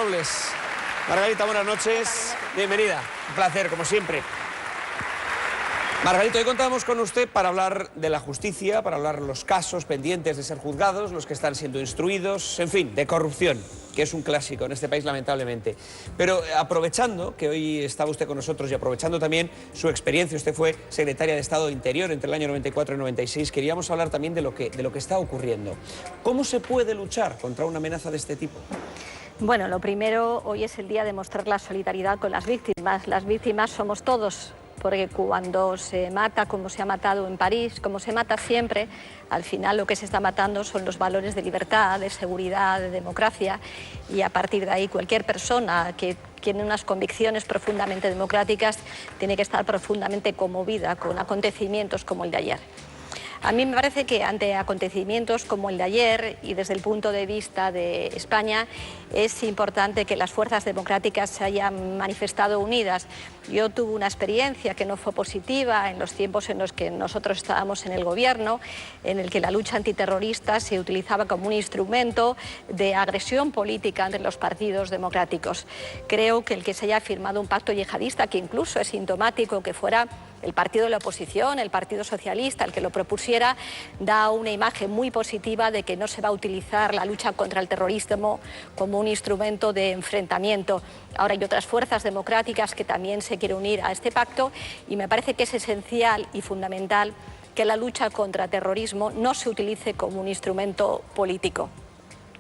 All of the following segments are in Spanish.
Robles. Margarita, buenas noches. Bienvenida. Un placer, como siempre. Margarita, hoy contamos con usted para hablar de la justicia, para hablar de los casos pendientes de ser juzgados, los que están siendo instruidos, en fin, de corrupción, que es un clásico en este país, lamentablemente. Pero aprovechando que hoy estaba usted con nosotros y aprovechando también su experiencia, usted fue secretaria de Estado de Interior entre el año 94 y 96, queríamos hablar también de lo que está ocurriendo. ¿Cómo se puede luchar contra una amenaza de este tipo? Bueno, lo primero, hoy es el día de mostrar la solidaridad con las víctimas. Las víctimas somos todos, porque cuando se mata, como se ha matado en París, como se mata siempre, al final lo que se está matando son los valores de libertad, de seguridad, de democracia, y a partir de ahí cualquier persona que tiene unas convicciones profundamente democráticas tiene que estar profundamente conmovida con acontecimientos como el de ayer. A mí me parece que ante acontecimientos como el de ayer y desde el punto de vista de España es importante que las fuerzas democráticas se hayan manifestado unidas. Yo tuve una experiencia que no fue positiva en los tiempos en los que nosotros estábamos en el gobierno, en el que la lucha antiterrorista se utilizaba como un instrumento de agresión política entre los partidos democráticos. Creo que el que se haya firmado un pacto yihadista, que incluso es sintomático que fuera el partido de la oposición, el Partido Socialista, el que lo propusiera, da una imagen muy positiva de que no se va a utilizar la lucha contra el terrorismo como un instrumento de enfrentamiento. Ahora hay otras fuerzas democráticas que también se quieren unir a este pacto y me parece que es esencial y fundamental que la lucha contra el terrorismo no se utilice como un instrumento político.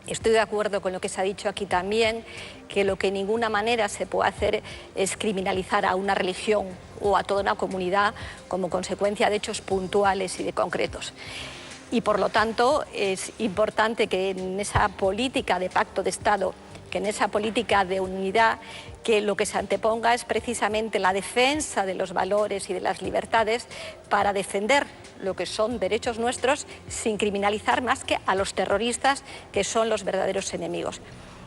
Estoy de acuerdo con lo que se ha dicho aquí también, que lo que de ninguna manera se puede hacer es criminalizar a una religión o a toda una comunidad como consecuencia de hechos puntuales y de concretos. Y por lo tanto es importante que en esa política de pacto de Estado, que en esa política de unidad, que lo que se anteponga es precisamente la defensa de los valores y de las libertades para defender lo que son derechos nuestros sin criminalizar más que a los terroristas, que son los verdaderos enemigos.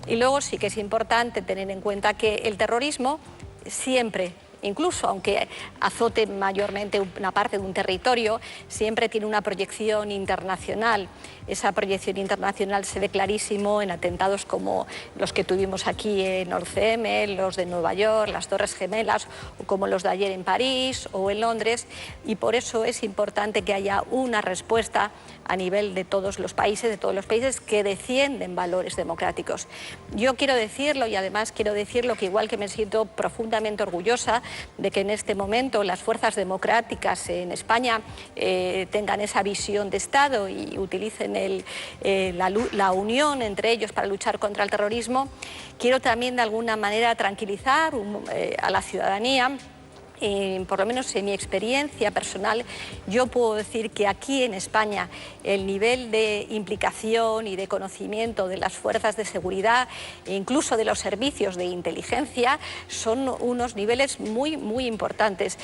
Y luego sí que es importante tener en cuenta que el terrorismo siempre, incluso aunque azote mayormente una parte de un territorio, siempre tiene una proyección internacional. Esa proyección internacional se ve clarísimo en atentados como los que tuvimos aquí en Orcem, los de Nueva York, las Torres Gemelas, o como los de ayer en París o en Londres, y por eso es importante que haya una respuesta a nivel de todos los países que defienden valores democráticos. Yo quiero decirlo, y además quiero decirlo, que igual que me siento profundamente orgullosa de que en este momento las fuerzas democráticas en España tengan esa visión de Estado y utilicen la unión entre ellos para luchar contra el terrorismo, quiero también de alguna manera tranquilizar a la ciudadanía. Por lo menos en mi experiencia personal, yo puedo decir que aquí en España el nivel de implicación y de conocimiento de las fuerzas de seguridad e incluso de los servicios de inteligencia son unos niveles muy, muy importantes.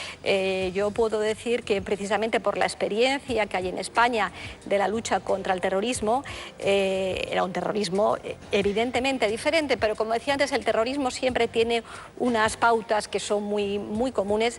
Yo puedo decir que precisamente por la experiencia que hay en España de la lucha contra el terrorismo, era un terrorismo evidentemente diferente, pero como decía antes, el terrorismo siempre tiene unas pautas que son muy, muy comunes.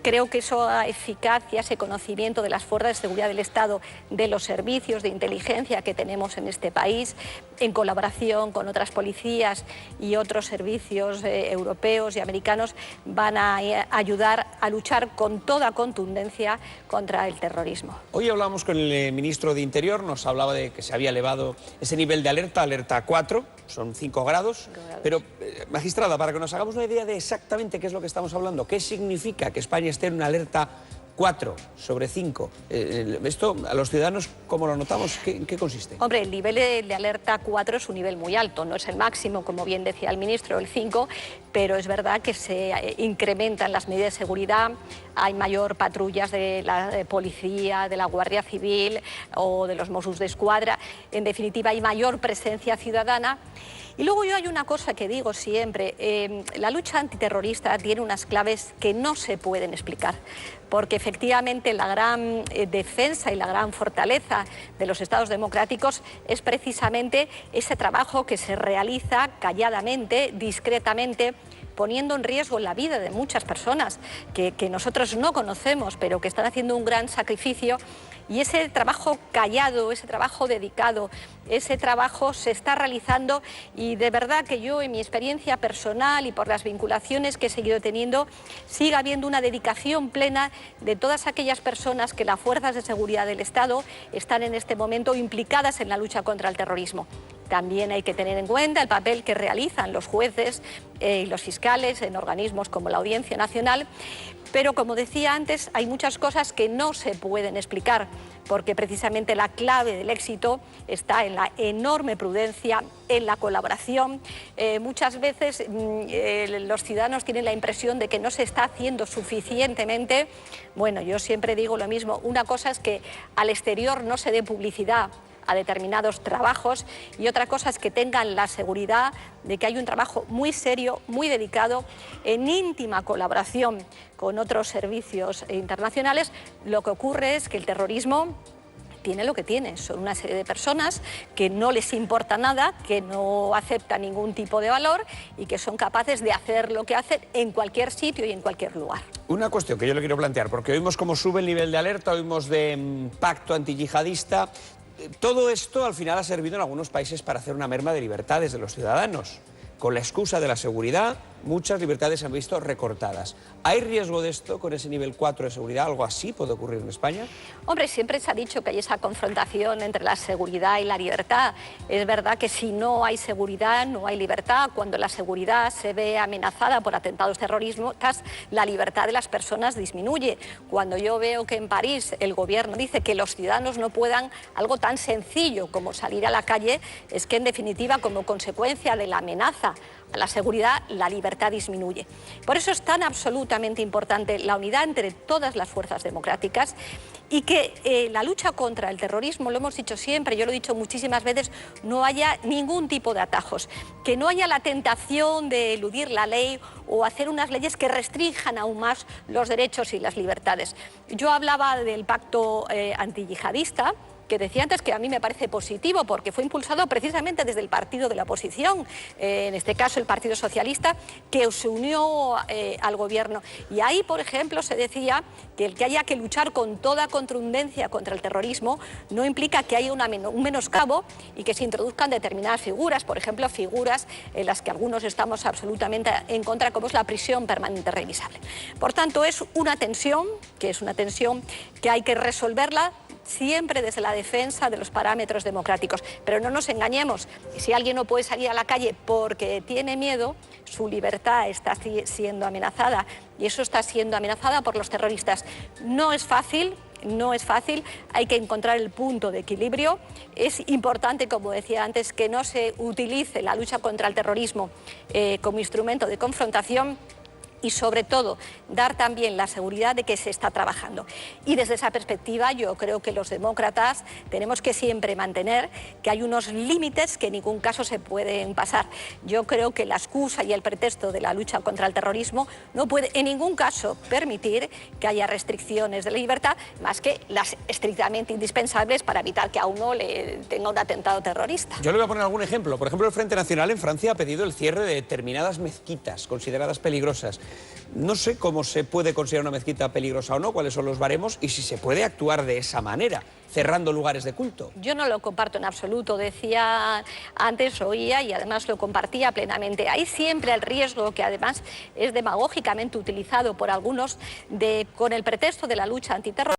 Creo que esa eficacia, ese conocimiento de las fuerzas de seguridad del Estado, de los servicios de inteligencia que tenemos en este país, en colaboración con otras policías y otros servicios europeos y americanos, van a ayudar a luchar con toda contundencia contra el terrorismo. Hoy hablamos con el ministro de Interior, nos hablaba de que se había elevado ese nivel de alerta 4, son 5 grados, pero magistrada, para que nos hagamos una idea de exactamente qué es lo que estamos hablando, qué significa que España esté en una alerta 4 sobre 5. Esto, a los ciudadanos, ¿cómo lo notamos? ¿En qué consiste? Hombre, el nivel de alerta 4 es un nivel muy alto, no es el máximo, como bien decía el ministro, el 5, pero es verdad que se incrementan las medidas de seguridad, hay mayor patrullas de la policía, de la Guardia Civil o de los Mossos d'Esquadra, en definitiva hay mayor presencia ciudadana. Y luego yo hay una cosa que digo siempre, la lucha antiterrorista tiene unas claves que no se pueden explicar, porque efectivamente la gran defensa y la gran fortaleza de los Estados democráticos es precisamente ese trabajo que se realiza calladamente, discretamente, poniendo en riesgo la vida de muchas personas que nosotros no conocemos, pero que están haciendo un gran sacrificio. Y ese trabajo callado, ese trabajo dedicado, ese trabajo se está realizando, y de verdad que yo, en mi experiencia personal y por las vinculaciones que he seguido teniendo, sigue habiendo una dedicación plena de todas aquellas personas que las fuerzas de seguridad del Estado están en este momento implicadas en la lucha contra el terrorismo. También hay que tener en cuenta el papel que realizan los jueces y los fiscales en organismos como la Audiencia Nacional, pero como decía antes, hay muchas cosas que no se pueden explicar, porque precisamente la clave del éxito está en la enorme prudencia, en la colaboración. Muchas veces los ciudadanos tienen la impresión de que no se está haciendo suficientemente. Bueno, yo siempre digo lo mismo, una cosa es que al exterior no se dé publicidad a determinados trabajos, y otra cosa es que tengan la seguridad de que hay un trabajo muy serio, muy dedicado, en íntima colaboración con otros servicios internacionales. Lo que ocurre es que el terrorismo tiene lo que tiene, son una serie de personas que no les importa nada, que no aceptan ningún tipo de valor y que son capaces de hacer lo que hacen en cualquier sitio y en cualquier lugar. Una cuestión que yo le quiero plantear, porque oímos cómo sube el nivel de alerta, oímos de pacto antiyihadista. Todo esto al final ha servido en algunos países para hacer una merma de libertades de los ciudadanos. Con la excusa de la seguridad, muchas libertades se han visto recortadas. ¿Hay riesgo de esto con ese nivel 4 de seguridad? ¿Algo así puede ocurrir en España? Hombre, siempre se ha dicho que hay esa confrontación entre la seguridad y la libertad. Es verdad que si no hay seguridad, no hay libertad. Cuando la seguridad se ve amenazada por atentados terroristas, la libertad de las personas disminuye. Cuando yo veo que en París el gobierno dice que los ciudadanos no puedan algo tan sencillo como salir a la calle, es que en definitiva, como consecuencia de la amenaza a la seguridad, la libertad disminuye. Por eso es tan absolutamente importante la unidad entre todas las fuerzas democráticas, y que la lucha contra el terrorismo, lo hemos dicho siempre, yo lo he dicho muchísimas veces, no haya ningún tipo de atajos, que no haya la tentación de eludir la ley o hacer unas leyes que restrinjan aún más los derechos y las libertades. Yo hablaba del pacto antiyihadista, que decía antes, que a mí me parece positivo porque fue impulsado precisamente desde el partido de la oposición, en este caso el Partido Socialista, que se unió al gobierno. Y ahí, por ejemplo, se decía que el que haya que luchar con toda contundencia contra el terrorismo no implica que haya un menoscabo y que se introduzcan determinadas figuras, por ejemplo, figuras en las que algunos estamos absolutamente en contra, como es la prisión permanente revisable. Por tanto, es una tensión que hay que resolverla siempre desde la defensa de los parámetros democráticos. Pero no nos engañemos, si alguien no puede salir a la calle porque tiene miedo, su libertad está siendo amenazada, y eso está siendo amenazada por los terroristas. No es fácil, hay que encontrar el punto de equilibrio. Es importante, como decía antes, que no se utilice la lucha contra el terrorismo como instrumento de confrontación, y sobre todo dar también la seguridad de que se está trabajando. Y desde esa perspectiva yo creo que los demócratas tenemos que siempre mantener que hay unos límites que en ningún caso se pueden pasar. Yo creo que la excusa y el pretexto de la lucha contra el terrorismo no puede en ningún caso permitir que haya restricciones de la libertad más que las estrictamente indispensables para evitar que a uno le tenga un atentado terrorista. Yo le voy a poner algún ejemplo. Por ejemplo, el Frente Nacional en Francia ha pedido el cierre de determinadas mezquitas consideradas peligrosas. No sé cómo se puede considerar una mezquita peligrosa o no, cuáles son los baremos y si se puede actuar de esa manera, cerrando lugares de culto. Yo no lo comparto en absoluto, decía antes, oía y además lo compartía plenamente. Hay siempre el riesgo, que además es demagógicamente utilizado por algunos, con el pretexto de la lucha antiterrorista,